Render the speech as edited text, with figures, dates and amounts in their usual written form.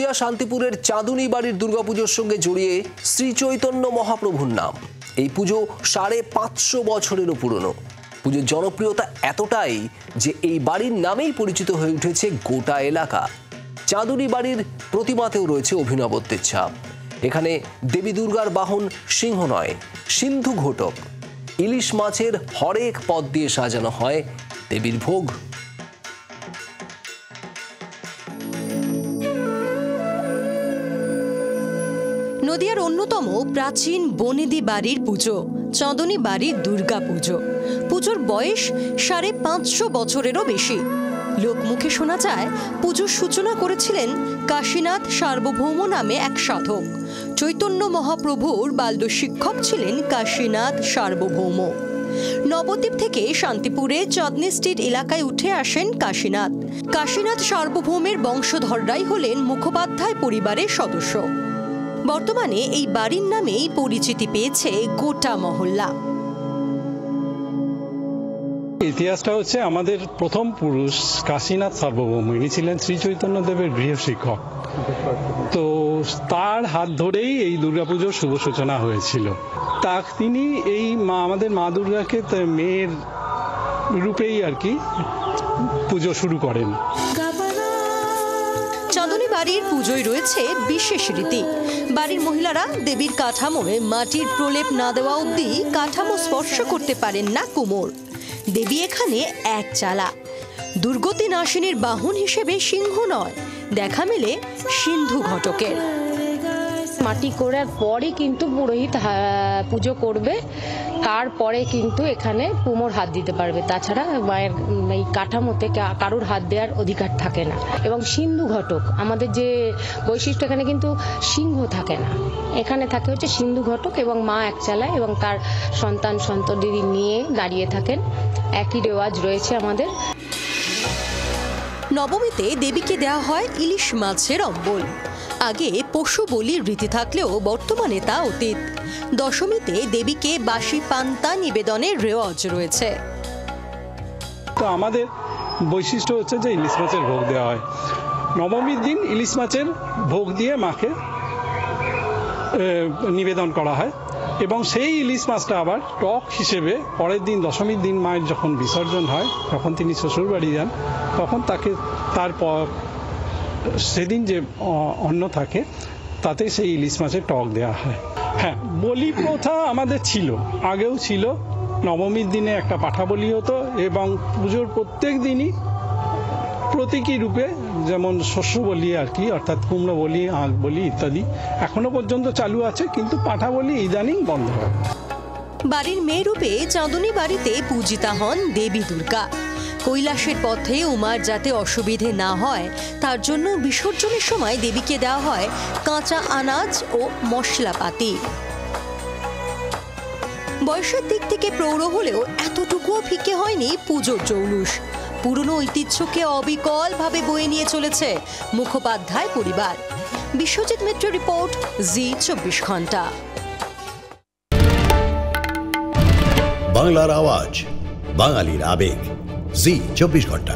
পুরুলিয়া শান্তিপুরের চাঁদুনি বাড়ির দুর্গাপুজোর সঙ্গে জড়িয়ে শ্রী চৈতন্য মহাপ্রভুর নাম। এই পুজো ৫৫০ বছরেরও পুরনো। পুজোর জনপ্রিয়তা এতটাই যে এই বাড়ির নামেই পরিচিত হয়ে উঠেছে গোটা এলাকা। চাঁদুনি বাড়ির প্রতিমাতেও রয়েছে অভিনবত্বের ছাপ। এখানে দেবী দুর্গার বাহন সিংহ নয়, সিন্ধু ঘটক। ইলিশ মাছের হরেক পদ দিয়ে সাজানো হয় দেবীর ভোগ। নদিয়ার অন্যতম প্রাচীন বনেদি বাড়ির পুজো চাঁদনি বাড়ির দুর্গা পুজো। পুজোর বয়স ৫৫০ বছরেরও বেশি। লোকমুখে শোনা যায় পুজোর সূচনা করেছিলেন কাশীনাথ সার্বভৌম নামে এক সাধক। চৈতন্য মহাপ্রভুর বাল্য শিক্ষক ছিলেন কাশীনাথ সার্বভৌম। নবদ্বীপ থেকে শান্তিপুরে চাঁদনি স্ট্রিট এলাকায় উঠে আসেন কাশীনাথ। কাশীনাথ সার্বভৌমের বংশধররাই হলেন মুখোপাধ্যায় পরিবারের সদস্য। বর্তমানে এই বাড়ির নামেই পরিচিতি পেয়েছে গোটা মহল্লা। ইতিহাসটা হচ্ছে আমাদের প্রথম পুরুষ কাশীনাথ সার্বভৌম, ইনি ছিলেন শ্রী চৈতন্য দেবের গৃহ শিক্ষক। তো তার হাত ধরেই এই দুর্গাপুজোর শুভ সূচনা হয়েছিল। তিনি এই আমাদের মা দুর্গাকে মেয়ের রূপেই আর কি পুজো শুরু করেন। চাঁদনি বাড়ির পুজোয় রয়েছে বিশেষ রীতি। বাড়ির মহিলারা দেবীর কাঠামোয় মাটির প্রলেপ না দেওয়া অবধি কাঠামো স্পর্শ করতে পারেন না কুমোর। দেবী এখানে এক চালা। দুর্গতি নাশিনীর বাহন হিসেবে সিংহ নয়, দেখা মেলে সিন্ধু ঘটকের। মাটি করার পরে কিন্তু পুরোহিত পুজো করবে, তারপরে কিন্তু এখানে কুমোর হাত দিতে পারবে। তাছাড়া মায়ের এই কাঠামোতে কারোর হাত দেওয়ার অধিকার থাকে না। এবং সিন্ধু ঘটক আমাদের যে বৈশিষ্ট্য, এখানে কিন্তু সিংহ থাকে না, এখানে থাকে হচ্ছে সিন্ধু ঘটক এবং মা এক চালায় এবং তার সন্তান সন্ততি নিয়ে দাঁড়িয়ে থাকেন। একই রেওয়াজ রয়েছে আমাদের। নবমীতে দেবীকে দেওয়া হয় ইলিশ মাছের অম্বল। আগে পশু বলির রীতি থাকলেও বর্তমানে তা অতীত। দশমীতে দেবীকে বাসি পান্তা নিবেদনের রেওয়াজ রয়েছে। তো আমাদের বৈশিষ্ট্য হচ্ছে যে ইলিশ মাছের ভোগ দেওয়া হয়। নবমীর দিন ইলিশ মাছের ভোগ দিয়ে মাকে নিবেদন করা হয় এবং সেই ইলিশ মাছটা আবার টক হিসেবে পরের দিন দশমীর দিন মায়ের যখন বিসর্জন হয়, যখন তিনি শ্বশুর বাড়ি যান, তখন তাকে তারপর সেদিন যে অন্ন থাকে তাতে সেই ইলিশ মাছের টক দেওয়া হয়। হ্যাঁ, বলি প্রথা আমাদের ছিল, আগেও ছিল। নবমীর দিনে একটা পাঠা বলি হতো এবং পুজোর প্রত্যেক দিনই প্রতীকী রূপে, যেমন শস্য বলি আর কি, অর্থাৎ কুমড়ো বলি, আখ বলি ইত্যাদি এখনো পর্যন্ত চালু আছে, কিন্তু পাঠা বলি ইদানিং বন্ধ হয়। বাড়ির মেয়ে রূপে চাঁদনি বাড়িতে পূজিতা হন দেবী দুর্গা। কৈলাসের পথে উমার যাতে অসুবিধে না হয় তার জন্য বিসর্জনের সময় দেবীকে দেওয়া হয় কাঁচা আনাজ ও মশলাপাতি। বয়সের দিক থেকে প্রৌঢ় হলেও এতটুকুও ফিকে হয়নি পুজোর জৌলুস। পুরনো ঐতিহ্যকে অবিকলভাবে বয়ে নিয়ে চলেছে মুখোপাধ্যায় পরিবার। বিশ্বজিৎ মিত্র রিপোর্ট, জি ২৪ ঘন্টা। বাংলার আওয়াজ, বাঙালির আবেগ, জি ২৪ ঘন্টা।